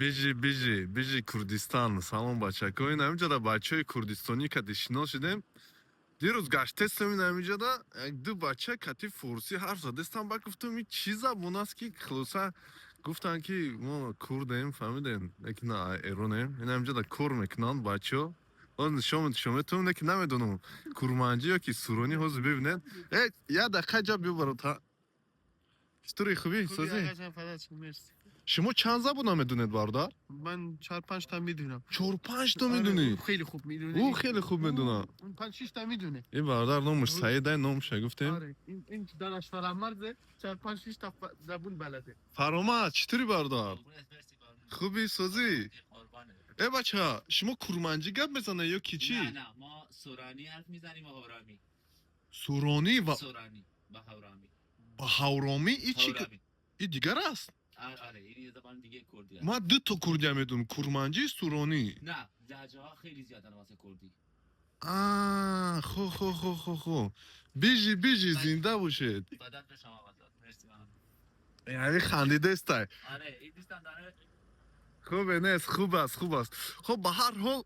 بیجی کردستان سلام بچه که این همینجا دا بچه های کردستانی که دشنال شدیم دیروز گشته سمین همینجا دا یک دو بچه کتی فارسی حرف زدستان با گفتم این چی زبون است که خلاصه گفتن که ما کردیم فهمیدیم لیکن نه ایرانیم این همینجا دا کور میکنن بچه ها آن شما تو نک نمیدونم کرمانجی یا که سورانی حوض ببینن یا دقیقه جا بیبرد ها چطوری خوبی سازی؟ شما چند زبون میدونید باردار؟ من 4-5 تا میدونم 4-5 تا میدونی؟ خیلی خوب میدونه او خیلی خوب میدونه اون 5-6 تا میدونه این باردار نامش سعیده نامش گفتیم آره این دانش فرامرز 4-5-6 تا زبون بلده فرامرز چطوری باردار؟ خوبی سازی؟ ای بچه ها شما کرمانجی گپ میزنه یا کی چی؟ نه ما سورانی حرف میزنیم و هورامی سورانی و سورانی با هورامی با هورامی ای چی؟ این دیگر است؟ آره این یه زبان دیگه کردی هست. ما دو تا کردی میدونم کرمانجی سورانی نه لهجه ها خیلی زیادن واسه کردی خو بیجی زنده باشید فدات به شما واسه مرسی من یعنی خندیده است آره این دوستان داره خوبه نیست خوب است خب به هر حال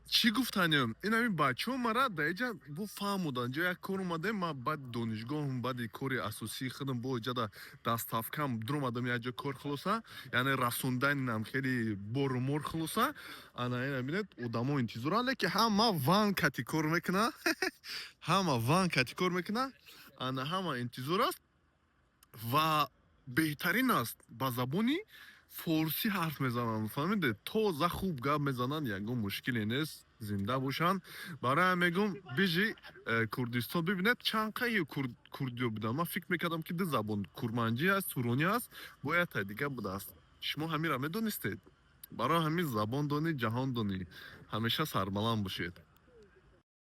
چی گفتنیم این همین بچه ها مرا دیجا بو فهمودن جا یک کار اومده ما بعد دانشگاه بعد کاری اساسی خودم با جدا دستافکم در اومدم یک جا کار خلاصه یعنی رسوندن هم خیلی بور خلاصه انا این همینه ادامو انتظار که همه وان کتی کار میکنه انا همه انتظار است و بهترین است با زبانی فارسی حرف میزنن فهمیده تازه خوب گپ میزنن یکم مشکلی نیست زنده باشن برای میگم بیجی کردستان ببینید چند قایی کردیو بودن من فکر میکردم که دو زبان کرمانجی هست سورانی هست باید دیگه بوده است شما همین را میدونستید برای همین زبان دانی جهان دانی همیشه سربلند باشید